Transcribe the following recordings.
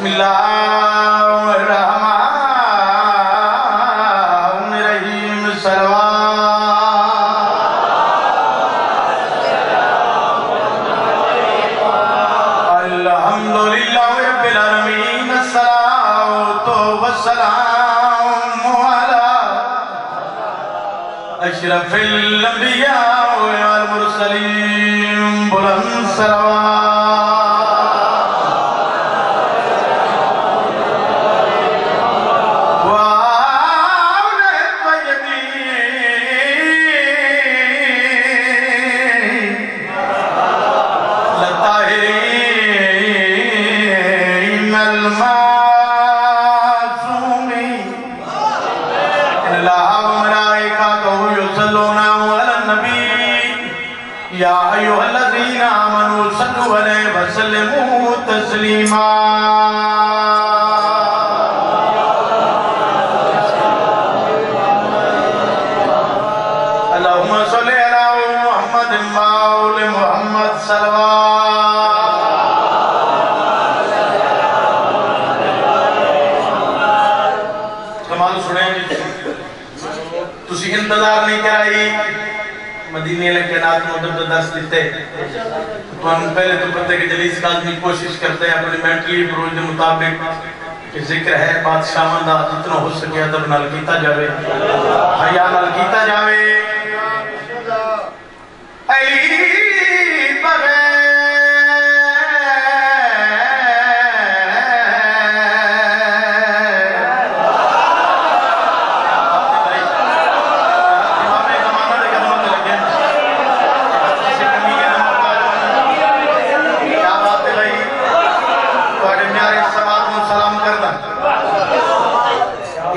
بسم اللہ الرحمن الرحیم الحمدللہ رب العالمین الصلاة والسلام علی اشرف الانبیاء والمرسلین بلند صلوات یا ایوہ الذین آمنوا صلوا علیہ وسلموا تسلیما اللہم صلی علی محمد مول محمد صلوات کمال سنیں جی تسی انتظار نہیں کرائی مدینہ لکھے نات مدد درس دیتے تو ہم پہلے تو پتہ کہ جلیس کازمی کوشش کرتے ہیں اپنی مینٹلی پروج مطابق کہ ذکر ہے بادشاہ مندہ جتنا ہو سکے ادب نال کیتا جاوے حیاء نال کیتا جاوے اے بغیر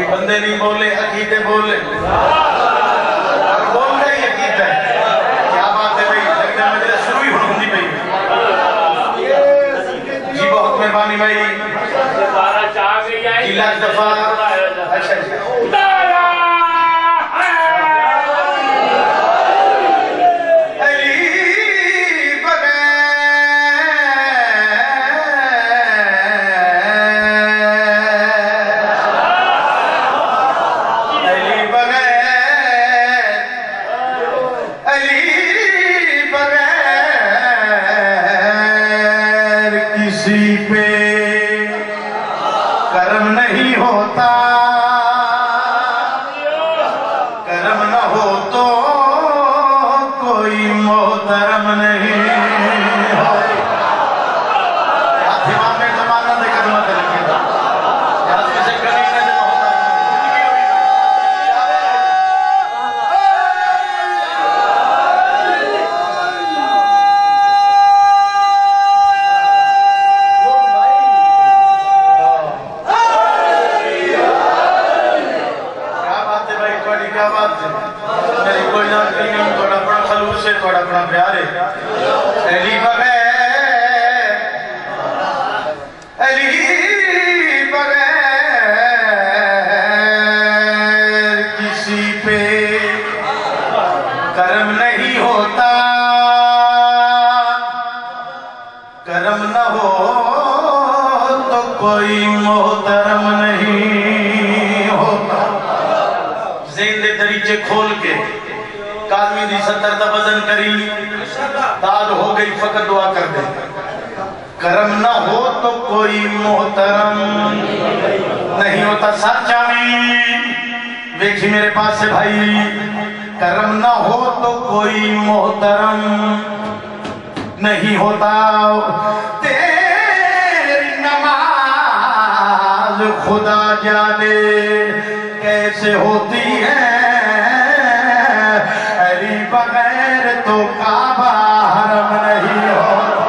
بندے نہیں بولے عقیدے بولے اور بول رہے عقیدہ ہے کیا بات ہے بھئی لگتا ہے مجھے شروع ہی ہوندی بھئی جی بہت مہربانی بھئی جی لاکھ دفعہ اچھا جی کرم نہیں ہوتا کرم نہ ہو تو کوئی محترم نہیں امام میں زمانہ دے قدمت لگے یا سے کمی نہ میری کوئی ناظری نہیں تھوڑا بڑا خلوص ہے تھوڑا بڑا پیار ہے علی بغیر کسی پہ کرم نہیں ہوتا کرم نہ ہو تو کوئی محترم نہیں ہوتا ذہن دے دریچے کھول کے کاظمی دی ستر دا وزن کری داد ہو گئی فقط دعا کر دے کرم نہ ہو تو کوئی محترم نہیں ہوتا سر جامی دیکھی میرے پاس سے بھائی کرم نہ ہو تو کوئی محترم نہیں ہوتا تیری نماز خدا جانے کیسے ہوتی ہے علی بغیر تو کعبہ حرم نہیں ہوتا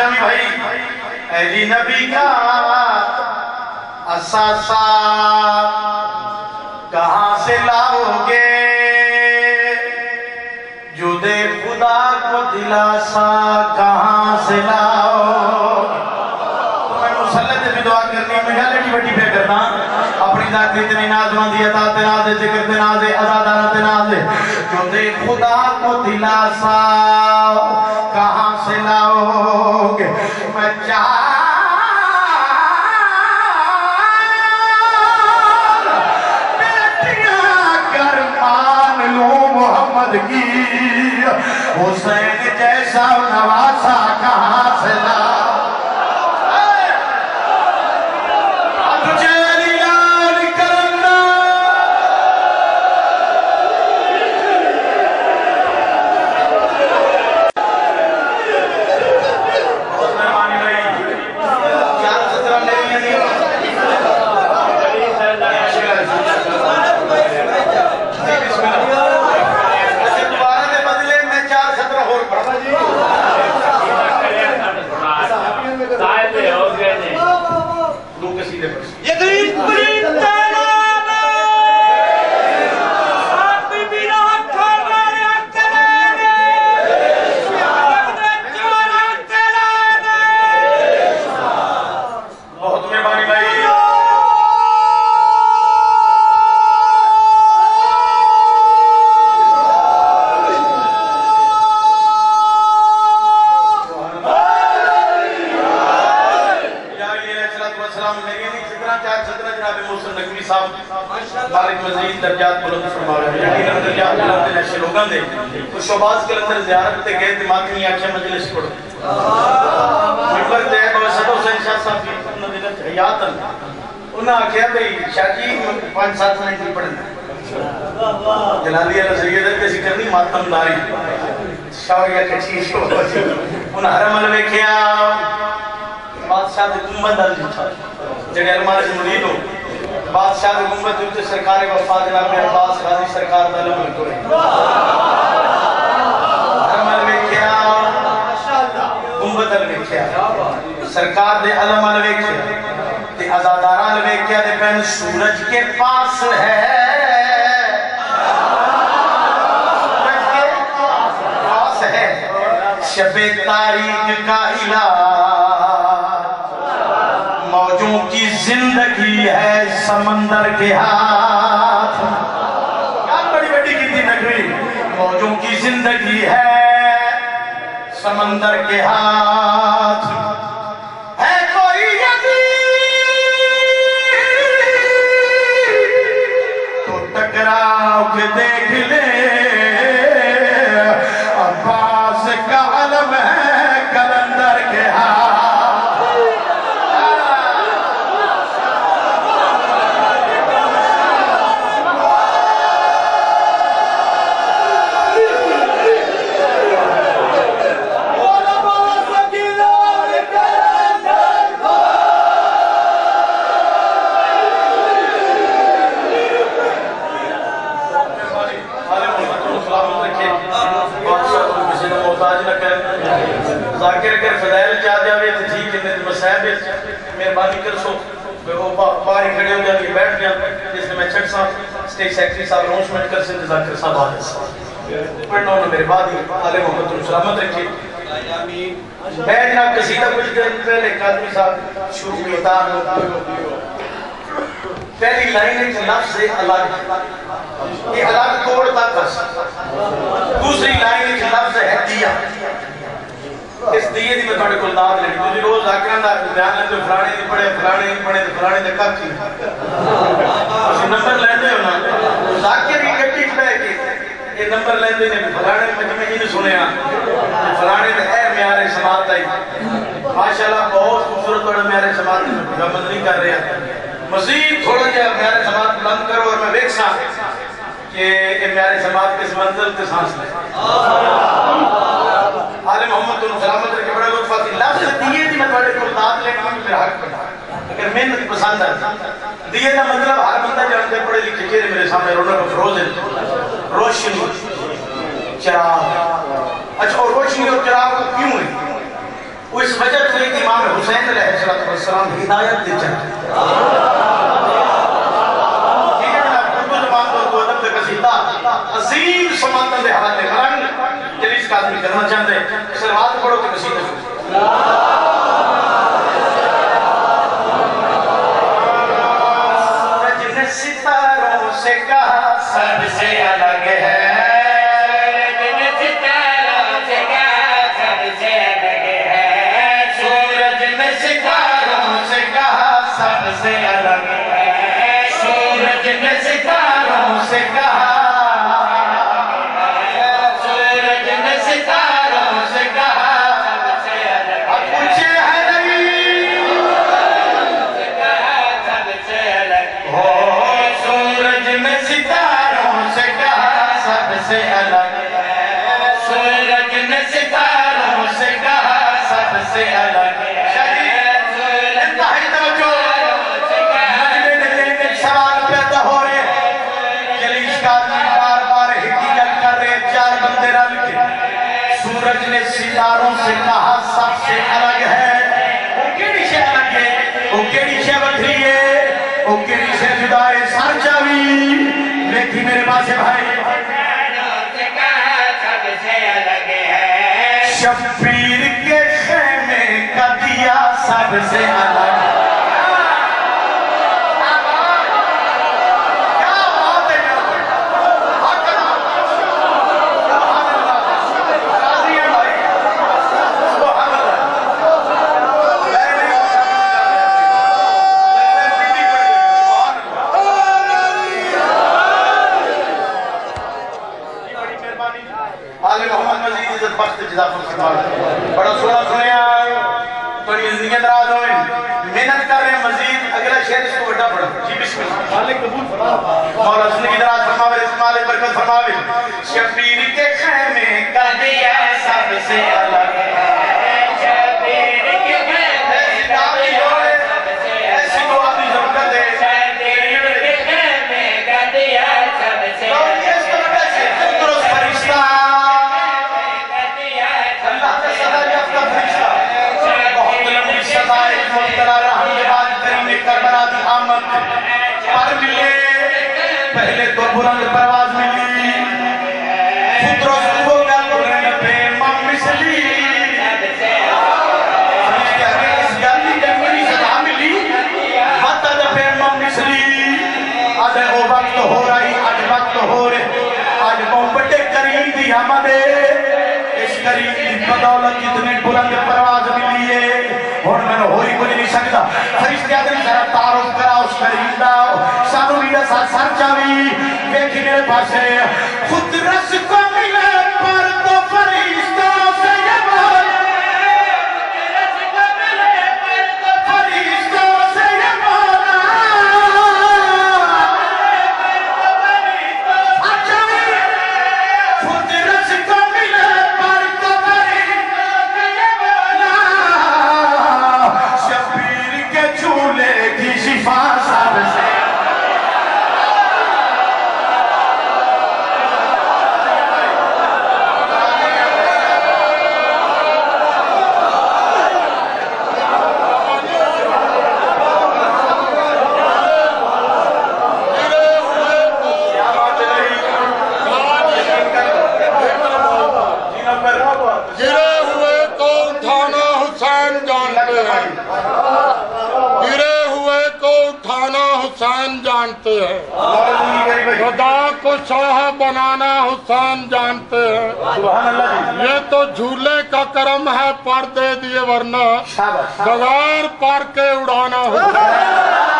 اسلامی بھائی اہلی نبی کا اساسا کہاں سے لاؤ گے جودے خدا کو دلاسا کہاں سے لاؤ میں مسلط بھی دعا کرنی میں گالٹی بٹی پہ کرنا اپنی ذاتی اتنی نازمان دی عطا تنازے ذکر تنازے ازادانہ تنازے جودے خدا کو دلاسا کہاں سے لاؤ گے میں کی حسین جیسا نواسا کہاں سے لاؤ شعباز کے اندر زیارت تے گئے دماغ میں آکھیں مجلس پڑھو ممبر تے بابا صدر حسین شاہ صاحب کی انہوں نے حیاتاً انہوں نے آکھیا بھئی شاہ جی 5-7 منٹ ہی پڑھنا جلالی اللہ سید ہے کسی کرنی ماتم داری شاویہ کچھی شو انہوں حرم علوے کیا بادشاہ دے گنبد دل جتا جگہ علمارے سے مرید ہو بادشاہ دے گنبد دل سرکار وفا جناب میں عباس غازی سرکار دلم میں کوئی سرکار دے علم الویکھیا تے ازاداران الویکھیا دے پہن سورج کے پاس ہے سورج کے پاس ہے شب تاریک کا علاج موجوں کی زندگی ہے سمندر کے ہاتھ کیا بڑی بڑی کتنی نگری موجوں کی زندگی ہے سمندر کے ہاتھ ہے کوئی یزید تو ٹکراؤ کے دیکھ لے عباس کا علم ہے کلندر کے ہاتھ ذاکر اگر فضائل چاہ جاوے تو جی کہ میں صاحب مہربانی کر سو باہر کھڑے ہو جانے بیٹھ گیا جس نے میں چھٹ صاحب سٹیج سیکٹری صاحب اناؤنسمنٹ کر سے ذاکر صاحب آدھے پڑھنا ہونا میرے بعد ہی عالم محمد سلامت رکھے بیٹھنا قصیدہ کچھ دن پہلے ایک آدمی صاحب شروع کیتا پہلی لائن ایک لفظ الگ یہ الگ توڑتا کس دوسری لائن ایک لفظ ہے دیا اس دیئے دی میں تھوڑے کو داد لیں تجھے روز آکران دا بیان ہے تو فلانے نہیں پڑھے فلانے نہیں پڑھے تو فلانے دے کب کی اسی نمبر لیندے ہو نا ذاکر کی کٹی کھڑے کی یہ نمبر لیندے نے فلانے مجمع ہی نہیں سنے ہیں فلانے دے اے میارے سماعت آئی ماشاءاللہ بہت خوبصورت بڑا میارے سماعت میں محمد نہیں کر رہے ہیں مزید تھوڑا جا میارے سماعت بند کرو اور میں بیک سا کہ میارے سماعت کس منزل کے سانس لیں عالم محمد تو سلامت رکھے بڑا لطفہ تھی لفظ دیئے دی میں تھوڑے کو داد لینے میں میرا حق پڑھا اگر محنت پسند ہے دیئے دا مطلب ہر بندہ جانتے پڑھے لکھے چہرے میرے سامنے رونق افروز ہے روشنی چراغ اچھا اور روشنی اور چراغ کیوں ہے وہ اس وجہ سے کہ امام حسین علیہ السلام ہدایت دی چاہتے ٹھیک ہے نا اردو زبان کو ادب سے قصیدہ عظیم سماندر دے حوالے مرنگ جلیس کا آدمی کرنا چاہتے ہیں سلوات پڑھو کہ قصیدہ سورج نے ستاروں سے کہا سب سے الگ ہے سے الگ ہے سورج نے ستاروں سے کہا سورج نے ستاروں سے کہا اب پوچھے ہے نہیں سب سے الگ ہو سورج نے ستاروں سے کہا سب سے الگ ہے سورج نے ستاروں سے کہا سب سے الگ سورج نے ستاروں سے کہا سب سے الگ ہے وہ کیڑی شے الگ ہے وہ کیڑی شے بدری ہے وہ کیڑی شے جدائے سر چاوی لیکن میرے پاس ہے بھائی شبیر کے خیمے کا دیا سب سے الگ بڑا سونا سنیا بڑی زندگی دراز ہوئے محنت کر رہے ہیں مزید اگلا شہر اس کو بڑا پڑا جی بسم اللہ مولا زندگی دراز فرماوے استعمال برکت فرماوے شبیر کے خیمے کا دیا سب سے الگ ہے شبیر کے خیمے کا دیا ایسی دعا بھی ضرورت ہے شبیر کے خیمے کا دیا سب سے الگ ہے اس طرح سے درست فرشتہ پر ملے پہلے تو بلند پرواز ملی خطرس کو گا بلند پہ ممثلی اس گالی جنگلی صدا ملی مدد پہ ممثلی آج وہ وقت ہو رہی آج وقت ہو رہے آج محبت کریم دی آمدے اس کریم دی بدولت جتنے بلند پرواز ملی ہے اور میں نے ہوئی کوئی نہیں سکتا فرشتے آدمی ذرا تعارف کرا اس کریم دا سانو بھی دسا سر چاوی دیکھی میرے پاس ہے خود رس کو ملے پر تو فرشتوں سے یہ بول خود رس کو ملے پر تو فرشتوں سے یہ بولا خود رس کو ملے پر تو فرشتوں سے یہ بولا شبیر کے چولے کی شفا سب سے جانتے ہیں خدا کو شاہ بنانا حسین جانتے ہیں یہ تو جھولے کا کرم ہے پر دے دیے ورنہ بغیر پر کے اڑانا حسین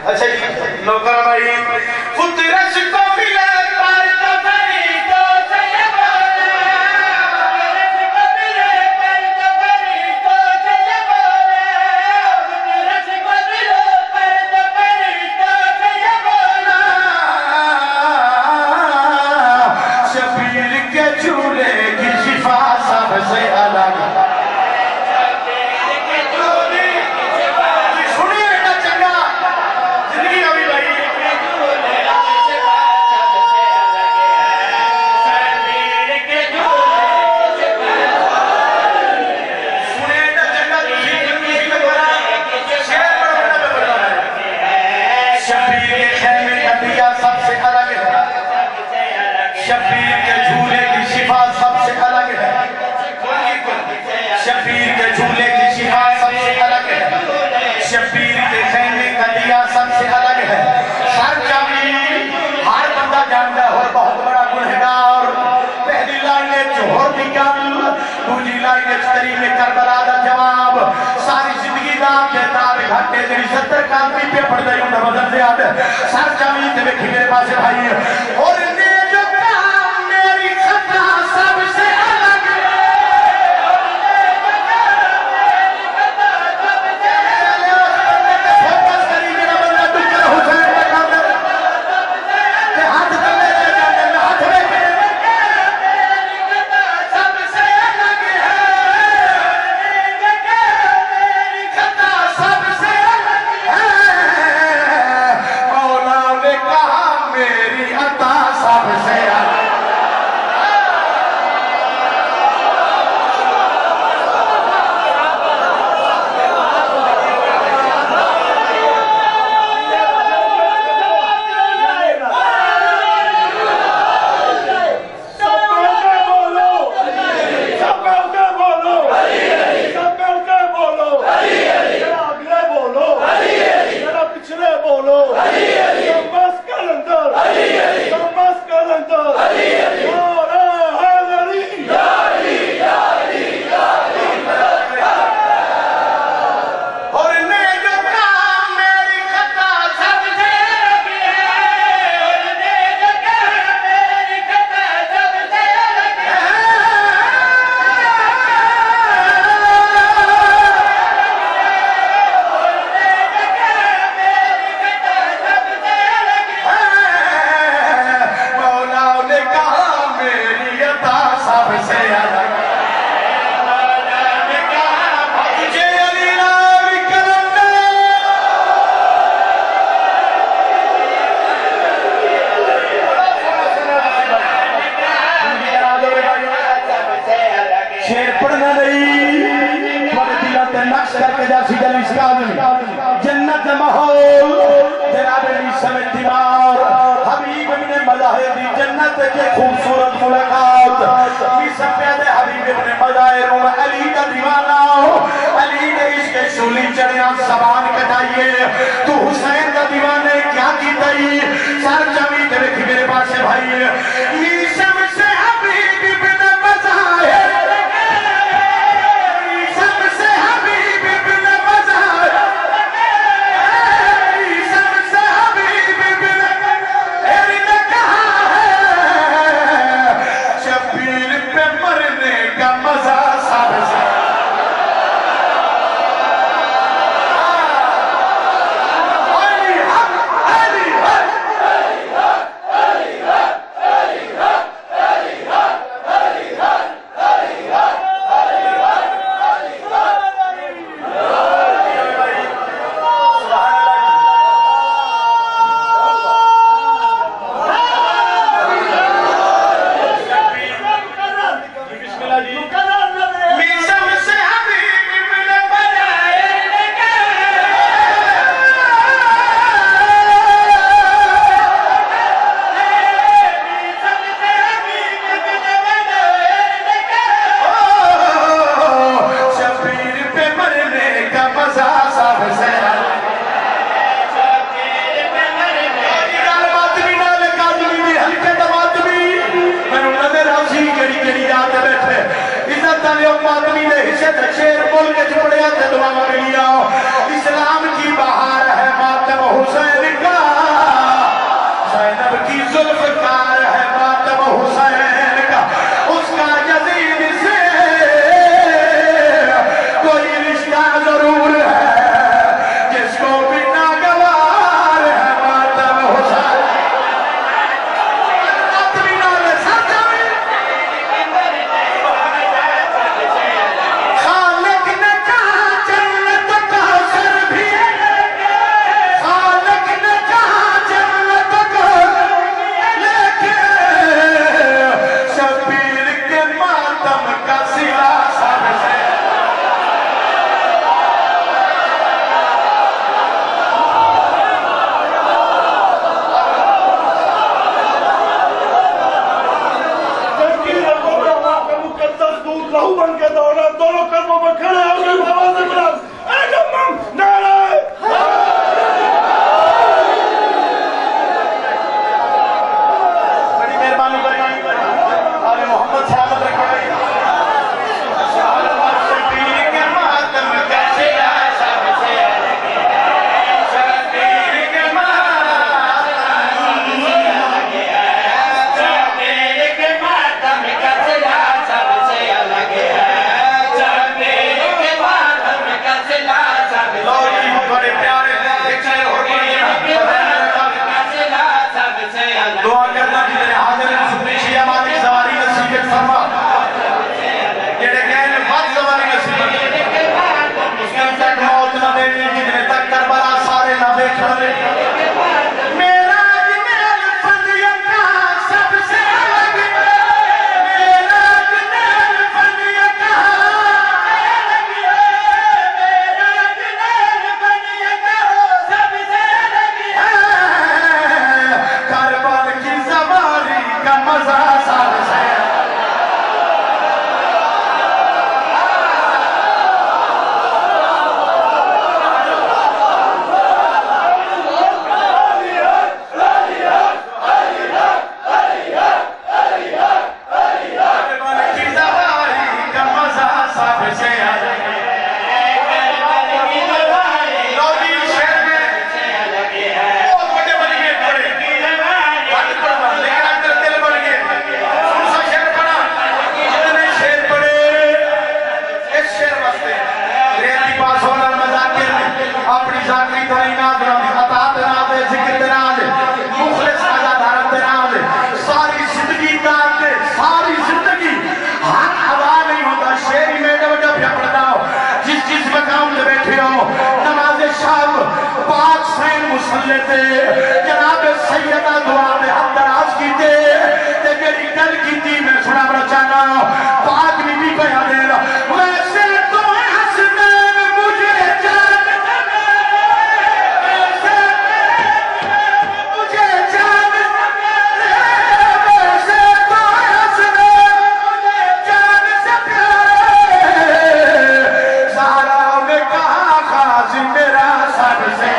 اچھا جی نوکر بھائی خود رس کو ملے پر تو فرشتوں سے یہ بولا رس کو ملے پر تو جاندا اور بہت بڑا گنہگار پہلی لائن جوہر دی گل دوسری لائن کریم کربلا دا جواب ساری زندگی دا کتاب گھاٹے جڑی 70 کالمی پہ پڑھ دے ہوں وزن زیاد سر جامی تے ویکھی میرے پاس بھائی اور نے جو کام میری خطا سب سے الگ فوکس کری میرا بندہ دکر حسین کا کامر کہ ہاتھ کر لے جانے میں ہاتھ رکھے سب سے الگ ہے میری خطا سب سے الگ ہے مولا نے کہا میری عطا سب سے الگ شیر پڑھنا نہیں تھوڑے دلوں تے نقش کر کے جاسی جلی سکاد جنت محول جناب عیسیٰ اعتبار حبیب ابن مظاہر دی جنت کے خوبصورت ملاقات عیسیٰ پیادے حبیب ابن مظاہر علی کا دیوانہ علی نے اس کے شولی چڑھیاں سبان کٹائیے تو حسین کا دیوانے کیا کی تئی سر جمی تے رکھی میرے پاس بھائی عیسیٰ سے حبیب ابن مظاہر اسلام کی بہار ہے ماتم حسین کا زینب کی ذوالفقار ہے ماتم حسین کا اس کا یزید سے کوئی رشتہ ضرور ہے جس کو بھی ناگوار ہے ماتم حسین کا مزہ سال سے جناب سیدہ دعا میں حد دراز کی تے میری گل کی تھی میں سنا بڑا چاہنا پاک بھی بھی بیان دے رہا ویسے تو حسنین مجھے جان مجھے جان ویسے تو حسنین مجھے جان سکے زہرا نے کہا خاص میرا سب سے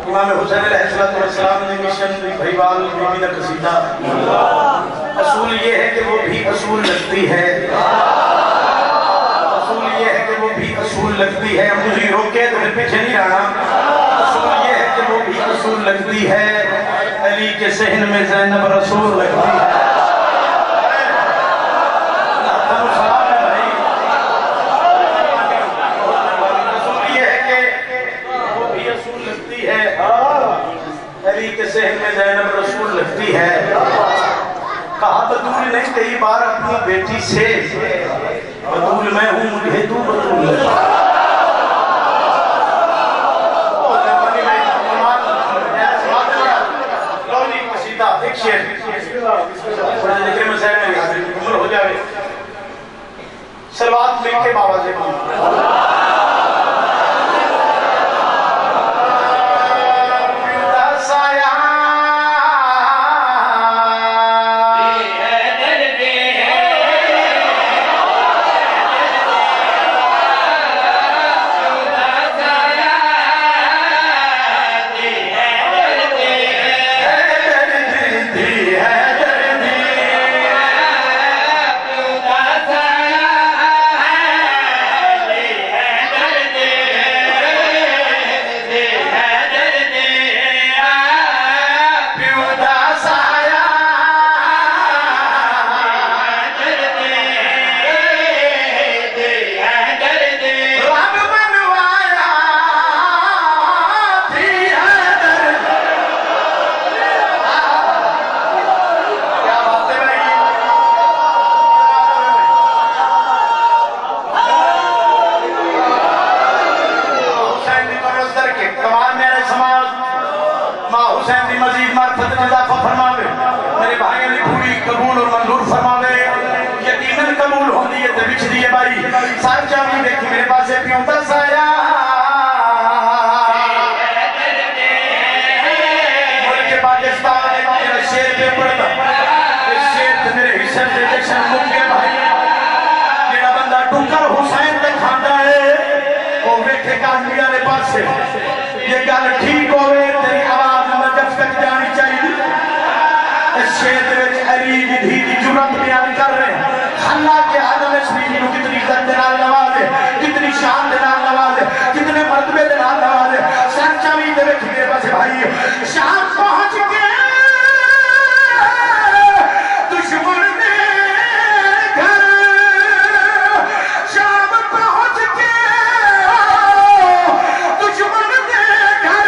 امام حسین علیہ السلام نے مشن بھائیوال بیوی کا قصیدہ اصول یہ ہے کہ وہ بھی اصول لگتی ہے اصول یہ ہے کہ وہ بھی اصول لگتی ہے مجھے روکے تو پھر پیچھے نہیں رہنا اصول یہ ہے کہ وہ بھی اصول لگتی ہے علی کے صحن میں زینب رسول لگتی ہے ذہن میں زینب رسول لگتی ہے کہا بطول نے کئی بار اپنی بیٹی سے بطول میں ہوں مجھے تو بطول لگتا ایک شیر ذکر میں ذہن میں مکمل ہو جائے سلوات مل کے بابا سے حسین دی مزید معرفت اضافہ فرماوے میرے بھائیوں دی پوری قبول اور منظور فرماوے یقیناً قبول ہوندی ہے تے وچ دی ہے بھائی ساتھ جاوی دیکھی میرے پاس پیوں دسایا ملک پاکستان نے میرا شیر پہ پڑھتا اس شیر تے میرے حصے سے جشن مکے بھائی جڑا بندہ ٹکر حسین تے کھاندا ہے وہ ویکھے کانڈیا دے پاسے یہ گل ٹھیک ہوئے تیری آواز نجف تک جانی چاہیے اس شیر وچ علی دی دھی دی جرات بیان کر رہے ہیں اللہ کے عالم شریف کو کتنی عزت دے نال نوازے کتنی شان دے نال نوازے کتنے مرتبے دے نال نوازے سر چاوی دے وچ میرے پاس بھائی شام پہنچ کے دشمن دے گھر شام پہنچ کے دشمن دے گھر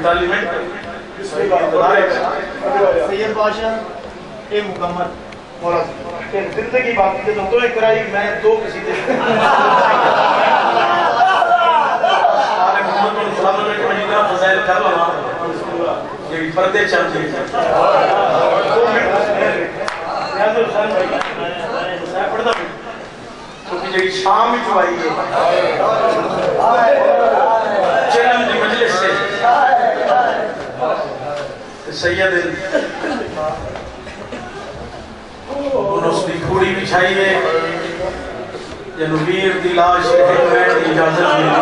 علم لایا سید بادشاہ اے مکمل مولا زندگی باقی کے تو ایک کرائی میں دو کسی دے سارے محمد صلی اللہ علیہ وسلم مجیدہ فضائل کر لما یہ پردے چل جائے نیاز حسین بھائی میں پڑھتا ہوں کیونکہ جڑی شام ہی چوائی ہے چلم دی مجلس سے سید انہوں اس کی کھوڑی بچھائی ہے جنوبیر دی لاش حکمین دی اجازت ملی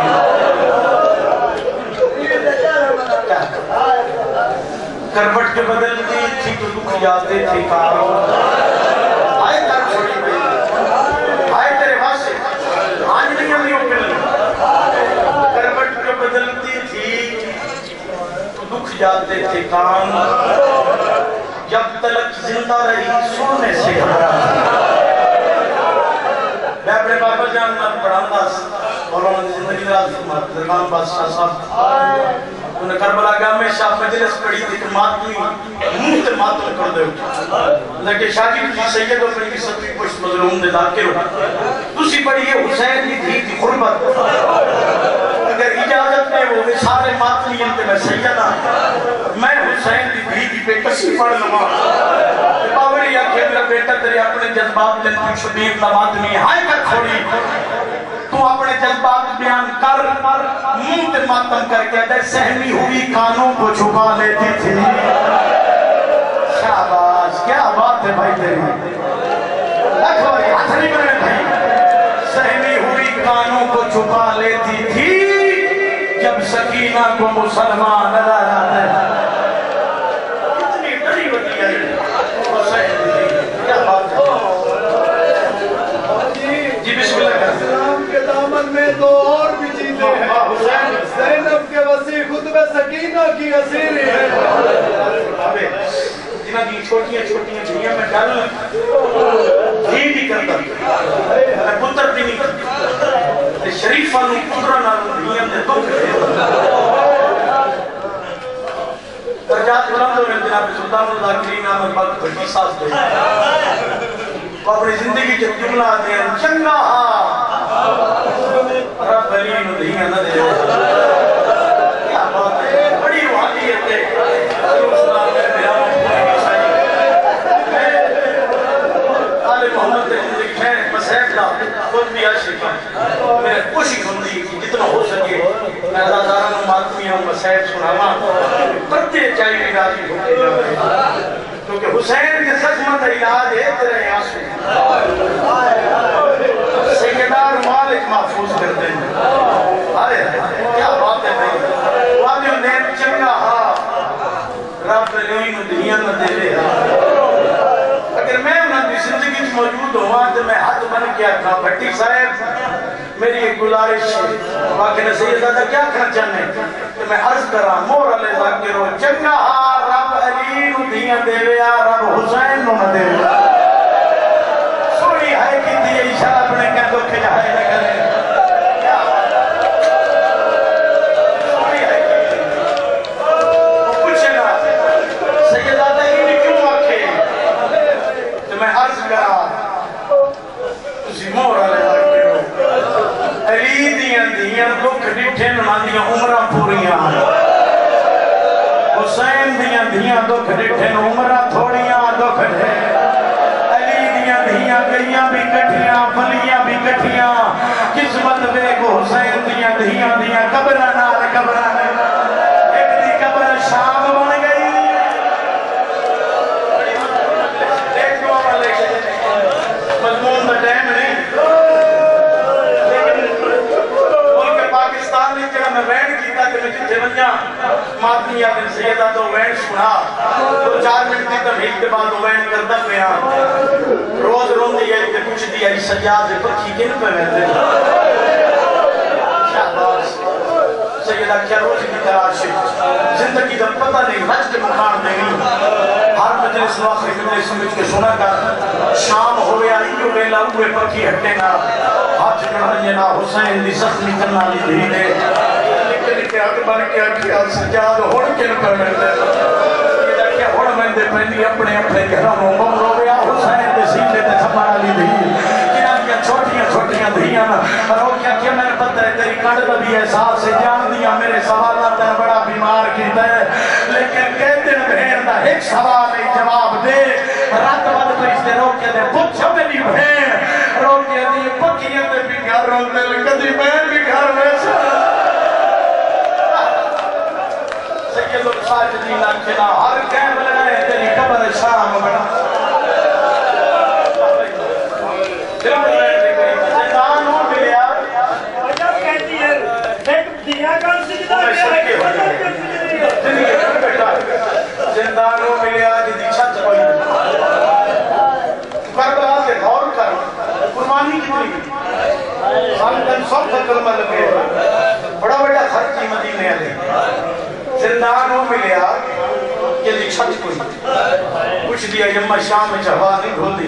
کروٹ کے بدلتی تھی تو دکھ جاتے تھے کاروں آئے تر چھوڑی بھئی آئے تیرے واسے آج نہیں ہم نہیں اوپن کروٹ کے بدلتی تھی دکھ جاتے تھے کان جب تلک زندہ رہی سننے سے گھبرا میں اپنے بابا جان میں پڑھاندہ مولانا زندگی راز درگان بادشاہ صاحب انہیں کربلا گاہ میں شاہ مجلس پڑھی تھی کہ ماتمی مفت ماتم کر دے لیکن شاگی تھی سید و پڑھی کی سبھی پشت مظلوم دے داکر ہو تسی پڑھی ہے حسین کی تھی خربت اگر اجازت میں وہ سارے ماتمی انتے میں سیدہ میں حسین کی بھی پہ کسی پڑھ لما باوری یا کہ میرا بیٹا تیرے اپنے جذبات جن کی شبیر کا ماتمی ہائے کر کھوڑی تو اپنے جذبات بیان کر منت ماتم کر کے دے سہمی ہوئی کانوں کو چھپا لیتی تھی شاباش کیا بات ہے بھائی تیری لکھو بھائی ہاتھ نہیں کرنے بھائی سہمی ہوئی کانوں کو چھپا لیتی تھی جب سکینہ کو مسلمان نظر آتے ہیں کتنی بڑی ہوتی ہے حسین کیا بات ہے جی بسم اللہ کرتے اسلام کے دامن میں تو اور بھی چیزیں ہیں زینب کے وسیع خطب سکینہ کی اسیری ہے جنہ کی چھوٹیاں دنیا میں ڈال دھی بھی کرتا پتر بھی نہیں کرتا شریفہ نو پترہ نال دنیا میں دکھ درجات بلند ہوئے جناب سلطان الذاکرین احمد بخت بھٹی صاحب دے وہ اپنی زندگی کے جملہ آتے ہیں چنگا رب علی نو دنیا نہ دے کیا بات ہے بڑی روحانیت ہے محمد کے زندگی میں مسیح کا خود بھی عاشق ہے میں کوشش ہوندی جتنا ہو سکے میں ازادارہ ماتمی ہوں مسیح سناما پرتے چاہیے راضی ہو کے کیونکہ حسین کے سخمت علاج ہے تیرے آنسو سیدار مالک محفوظ کرتے ہیں کیا بات ہے بھائی وادیوں نے چنگا رب علیہ دنیا میں دے لے اگر میں انہوں نے زندگی موجود ہوا تو میں ہاتھ بن کیا تھا بھٹی صاحب میری ایک گزارش ہے باقی نصیحت زیادہ کیا کرنا چاہنے کہ میں عرض کرا مور علیہ ذاکرو چنگا رب علی نو دیاں دے ویا رب حسین نو نہ دے ویا سوڑی ہے کی دیئے اشارہ اپنے کہہ دو کہ جہاں نہ کرے سوڑی ہے کی وہ پوچھے نا سیدادہ انہیں کیوں آکھے تو میں عرض کرا تسی مور علیہ ذاکرو علی دیاں دکھ ڈٹھے نہ دیاں عمرہ پوریاں حسین دیاں دکھ ڈٹھے نہ عمرہ تھوڑیاں دکھ ڈھے علی دیاں گئیاں بھی کٹھیاں فلیاں بھی کٹھیاں قسمت بے کو حسین دیاں قبرہ نال قبرہ ایک دی قبر شام بن گئی ایک دعا والے مضمون دا ٹائم نہیں میں وین کیتا کہ میں جتھے ونجا ماتنی آدم سیدہ تو وین سنا 2-4 منٹ کی تمہید کے بعد وین کرتا پیا روز رون دیا کہ کچھ دیا اس سجاد پکھی کن پہ ویندے شہباز سیدہ کیا روز کی تراش زندگی دا پتہ نہیں حج کے مکان نہیں ہر مجلس واخری مجلس سمجھ کے سنا کر شام ہوئے آئیو ویلا ہوئے پکھی ہٹے نا حج کرنے نا حسین دی زخمی کرنا لی دھیلے لکھے اکبر کیا کیا سجاد ہوڑ کن پر ملتے یہ کیا ہوڑ مندے پہنی اپنے گھروں ممرو گیا حسین دے سیلے دے کھپارا لی دھیل کنہ کیا چھوٹیاں دھیاں رو کیا میں نے پتہ ہے تیری کڑ بھی احساس سے جان دیا میرے سوالات ہے بڑا بیمار کیتا ہے لیکن کہتے ہیں بہن دا ایک سوال ایک جواب دے رات بد پریشتے رو کیا دے پوچھو میری بہن رو کیا دی پکیاں دے بھی گھر رو دے کدی بہن بھی گھر ویسا سید الساجدین اکھنا ہر کہم لگائے تیری قبر شام بڑا زندان ہو ملیا کہتی ہے ایک دیا کر سجدہ زندان ہو ملیا جدی چھت پڑی کربلا سے غور کر قربانی کتنی سامتن سب کلمہ لگے بڑا بڑا خرچی مدینے آلے زندان ہو ملیا جدی چھت پڑی کچھ دیا یمہ شام میں چہوا نہیں گھول دی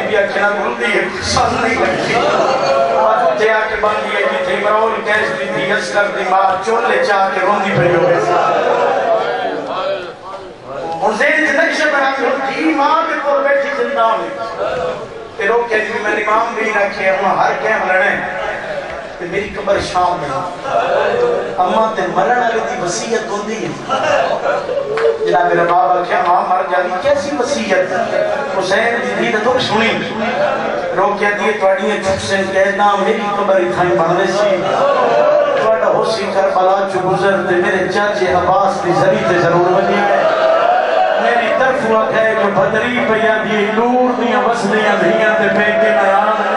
بیا کھنا گھول دی سال نہیں لگتی آتے آکے بن دیا جی تھی مرول کیس دی تھی اسکر دی ماں چولے چاہ کے روندی پہ جو گئے اور زین نقشہ بنا کے دی ماں کے پر بیٹھی زندان میں کہ روک کہہ دی میں امام بھی رکھے ہوں ہر کہم لڑیں کہ میری قبر شام میں اماں تے مرن آگے دی وسیعت ہوں دی جناب میرا بابا کیا ماں مر جاتی کیسی وسیعت حسین دی تو سنی روک کہہ دیئے توڑیے چھکسن کہنا میری قبر اتھائیں بڑھنے سی توڑا ہو سی کربلا چو گزر دے میرے چاچے عباس دی ذریع تے ضرور بنی ہے میری طرف وقت ہے جو بدری پیا دی نور دیاں وصلیاں دھیاں تے پیکے نیان ہے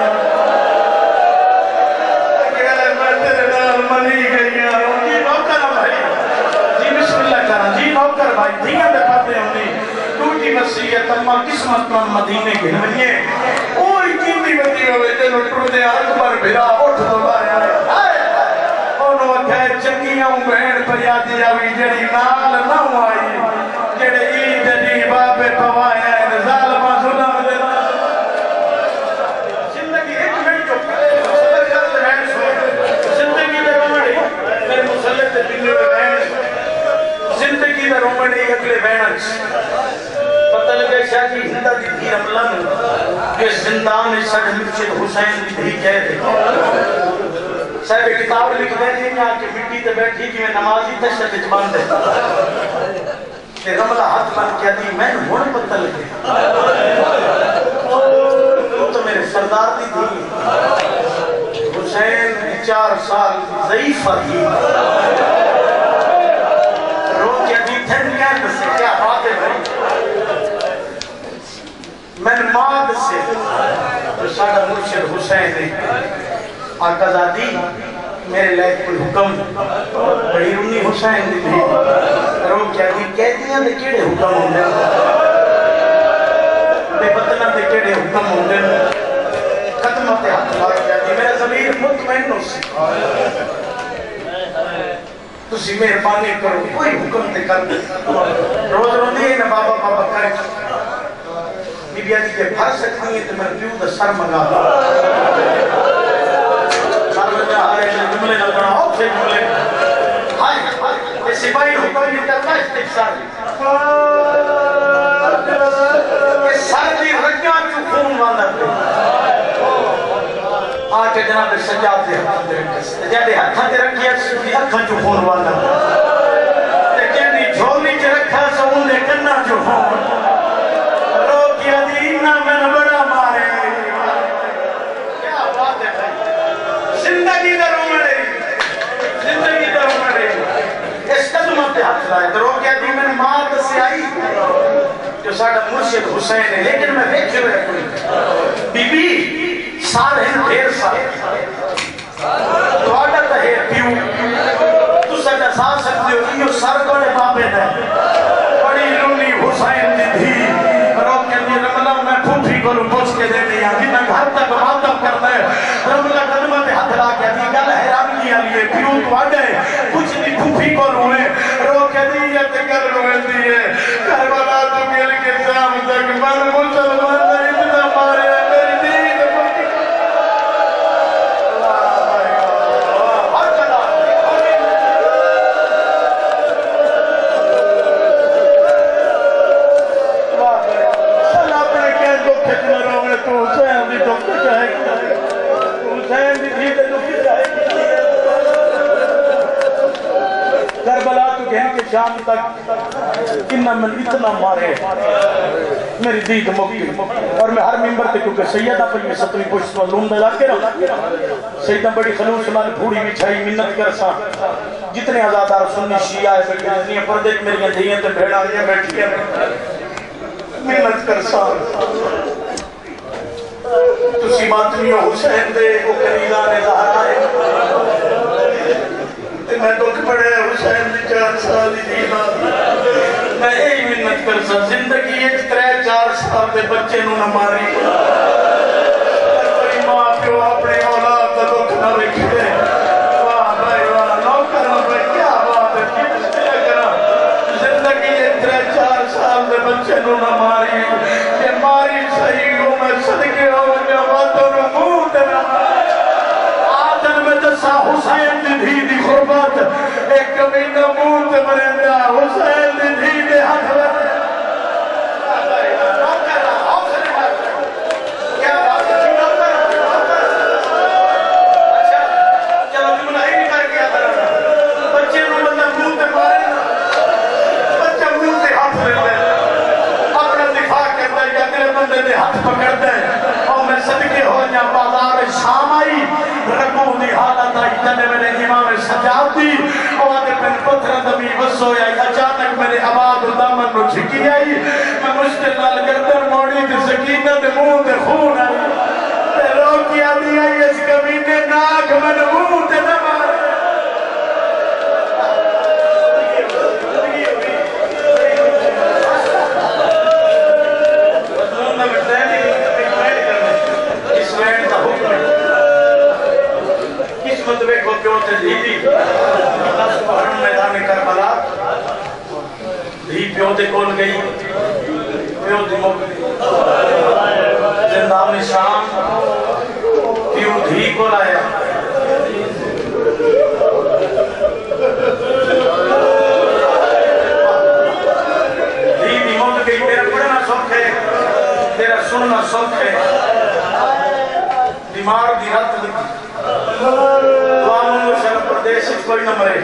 میں تیرے نال ملی گئی ہیں جی نوکر بھائی جی بسم اللہ کرا جی نوکر بھائی دھیاں تے پتے ہونی دوٹی وسیعت اما قسمت میں مدینے کے لیے اوئی کیمی بدی ہوئے تے لٹر دے اکبر بھرا اٹھ دو لایا انہوں وقت ہے چکیاں بہن پر یادی آوی جڑی نال نہ آئی جڑے عید دی بابے پوایا ہے ظالمہ ظلم دے زندگی ایک منٹ جو مسلح کرتے بہن سو زندگی دے رومڑی میرے مسلح تے بلے دے بہن زندگی دے رومڑی اگلے بہن پتہ لگے شاہ جی ہندہ دی دھی رملن کہ زندان سڑ مرشد حسین دی دھی کہہ دے صاحب کتاب لکھ دے دیں کہ آکے مٹی تے بیٹھی کہ میں نمازی تشت اجبان دے کہ رملہ ہاتھ بن کیا دی میں نے ہونے پتہ لگے تو میرے سردار دی تھی حسین 4 سال ضعیف آئی رو کیا دی تھن کہنے سے کیا بات ہے بھائی میں نے ماد سے جو ساڑھا مرشد حسین نے آقا زادی میرے لئے کوئی حکم بڑی رونی حسین دی بھی رو کیا دی کہتیاں دے کیڑے حکم ہوں دے بے بطنہ دے کیڑے حکم ہوں دے ختمہ تے ہاتھ لائے کیا دی میرے ضمیر تسی مہربانی کرو کوئی حکم تے کر روز روندی ہے نا بابا بابا کر بی بی آدھی کہ بھر سکتی ہے تو میں پیو دا سر مگا سر مجھا آرے میں جملے نہ بناؤ پھر جملے یہ سپاہی حکم نہیں کرتا استفسار یہ سر دی رکھیاں کیوں خون والا آکے جناب سجاد دے ہاتھاں دے رکھیا سجی ہاتھاں جو خون والا لیکن دی جھولی چ رکھا سون دے کنا جو خون روکیا دینا میں بڑا مارے کیا بات ہے بھائی زندگی در عمرے زندگی در عمرے اس قدمہ پہ ہاتھ لائے تو روکیا دی میں ماں سے آئی جو ساڑھا مرشد حسین ہے لیکن میں دیکھ جو ہے کوئی بی بی سال ہے دیر سال تو آڈا تا ہے پیو تو ساڑھا سا سکتے ہو یہ سر کوڑے بابے دے بڑی لونی حسین دی تھی روکیا دی رملہ میں پھوٹی کو پوچھ کے دے دیا کہ میں گھر تک ماتم کرتا ہے رملہ قدمہ پہ ہاتھ لا کیا دی گل حیران کیا لیے پیو تو آڈا ہے کچھ دی پھوٹی کو روئے روکیا دی یہ تکر روئے دی ہے کربلا تو گل کے سام تک من مسلمان نے اتنا مارے میری دین کربلا تو گھن کے شام تک انہا من اتنا مارے میری دید مکی اور میں ہر ممبر تے کیونکہ سیدہ پر میں ستویں پوشت مظلوم دے لاکے رہا سیدہ بڑی خلوص مال پھوڑی بچھائی منت کرسا جتنے آزادار سنی شیعہ ہے بیٹی جتنی پردے میری دھیئیں تے بھیڑ آئیں بیٹھی ہیں منت کرسا تسی ماتمی حسین دے وہ قریدان ظاہر آئے میں دکھ پڑے حسین دی 4 سال دینا میں یہی منت کرسا زندگی 3-4 سال دے بچے نو نہ ماری کوئی ماں پیو اپنے اولاد دا دکھ نہ رکھے واہ بھائی واہ نوکر بھائی کیا بات ہے کس طرح کرا زندگی 3-4 سال دے بچے نو نہ ماری کہ ماری صحیح ہو میں صدقے ہو جا باتوں نو منہ تے نہ آدن میں دسا حسین دی دھی دی خربت ایک کمینہ منہ تے مرندہ حسین دی دھی دے ہاتھ میں ہاتھ پکڑ دے اور میں صدقے ہو جا بازار شام آئی رکھوں دی حالت آئی جنے میں نے امام سجاد دی اور آدھے پن پتھر دمی بسو آئی اچانک میں نے عباد دامن نو جھکی آئی میں مشکل نال گردن موڑی دی سکینت منہ دے خون آئی تے روکی آدھی آئی اس کمینے ناک میں نے منہ دے نہ مارے قسمت ویکھو کیوں تے دھی دی سبحان میدان کربلا دھی پیو تے کول گئی پیو دی مک زندان شام پیو دھی کول آیا دھی دی مک گئی تیرا پڑھنا سوکھ ہے تیرا سننا سوکھ ہے بیمار دی رت لگی قانون شرف پردیش کوئی نہ مرے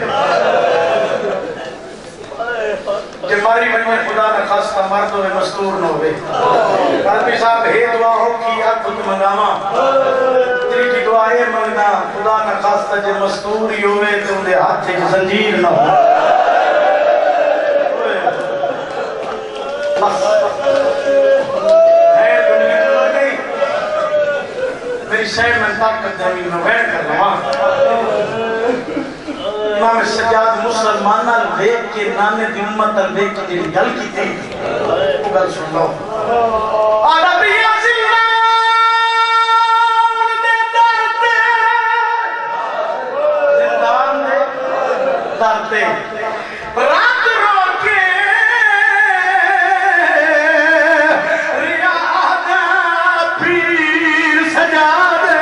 جماری بنی خدا نہ خاصتا مردوں میں مستور نہ ہوئے قلبی صاحب ہے دعا ہو کی خود منگاما تیری کی دعائے منگنا خدا نہ خاصتا جے مستوری ہوئے تو انہیں ہاتھ سے زنجیر نہ ہو ہے دنیا نہ گئی میری شہر میں طاقت زمین میں بیٹھ کر لوا امام سجاد مسلمانہ دیکھ کے نانے دی امت دیکھ کے تیری گل کی تھی وہ گل سن لو عربیہ زندان دے در تے رات رو کے ریاض پیر سجا دے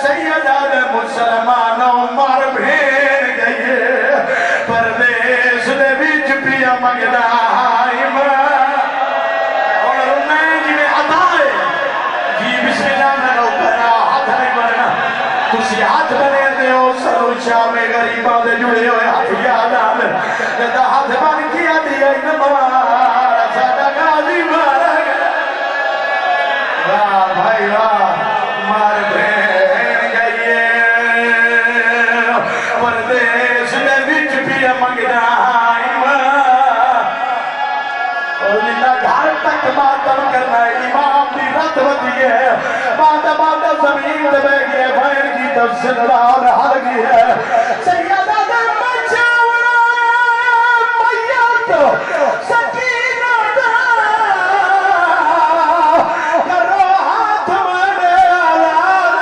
سیدہ دے مسلمانوں مار بھین گئے پردیس دے بیچ پیا مگدہ ہاتھ بنے دے ہو سرو شاہ میں غریباں دے جڑے ہوئے ہاتھ یاد آنے جدہ ہاتھ بن کیا دیا انمارا سادہ غازی مارا گیا واہ بھائی واہ مار بھین گئیے پردیس دے وچ بھی منگنا اور جنہ گھر تک ماتم کرنا ہے امام دی رت ودی ہے بادہ زمین دے بے گئے بھائن کی تفسدار ہر گئی ہے سیدہ دے مچاورا میت سکینہ دا کرو ہاتھ مانے آلان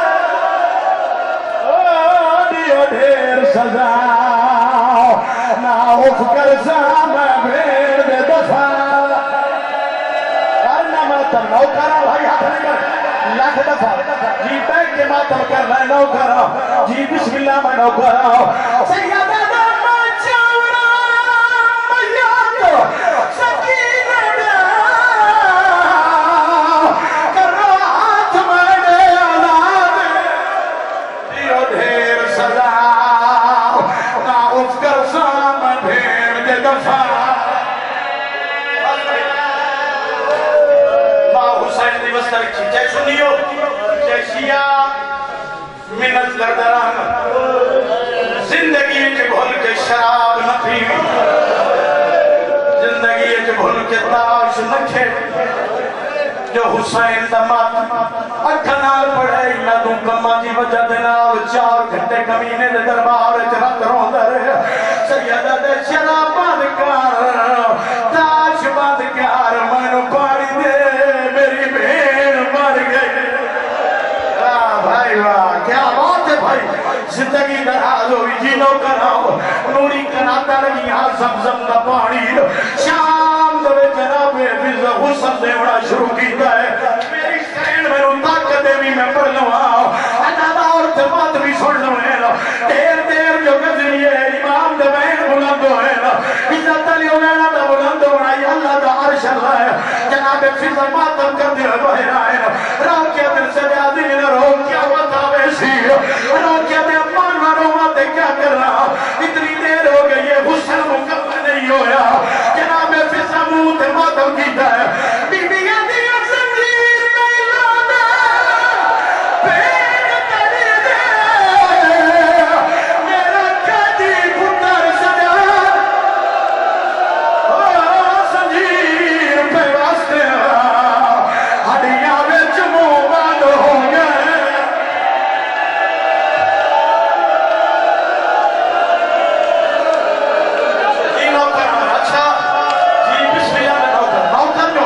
دیو ڈھیر سزا نا اف کر سامہ بھیڑ دے دفع کرنا ماتم نو کرا بھائی ہاتھ نہیں کر لاکھ دفعہ جی بیٹھ کے ماتم کرنا نو کرا جی بسم اللہ میں نو کرا سیدہ دا مچاورا میت سکینہ دا کرو ہاتھ مانے آلان دیو ڈھیر سزا نا اف کر سام بھیڑ دے دفعہ حسین دی وستر کی جے سنیو جے شیعہ منت لردران زندگی کے بھول کے شراب نہ پیوی زندگی کے بھول کے تاش نہ کھیڑ جو حسین دمات اکھنال پڑھائی نہ دوں کمہ کی وجہ دنال 4 گھنٹے کمینے دے دربار رت رون در سیدہ دے شراب باندکار تاش باندکار منو پاڑی دے میری بھین مر گئی بھائی واہ کیا بات ہے بھائی زندگی دراز ہوئی جینو کراؤ نوری کناتا لگی ہاں زمزم دا پانی شام دوے جناب حفظ حسن دیوڑا شروع کیتا ہے میری سین میں ان طاقت بھی میں پڑھ لوں انادا اور جماعت بھی سن لوں دیر جو گزری ہے امام دوین بلند ہوئے عزت علی ہونا دا بلند ہونا یا اللہ دا عرش اللہ ہے جناب حفظ ماتم کر دیا بہر آئے رو کیا دل سے جادی میں رو کیا وطا ویسی رو کیا دے امان مارو ماتے کیا کر رہا اتنی دیر ہو گئی ہے حسن مکمل نہیں ہویا جناب حفظ موت ماتم کیتا ہے بی بی یادی زنجیر نہیں لانا پین تری دے میرا قیدی پتر سجا زنجیر پہ واسطے ہڈیاں وچ منہ بند ہو گئے اچھا جی بسم اللہ میں نوکر جو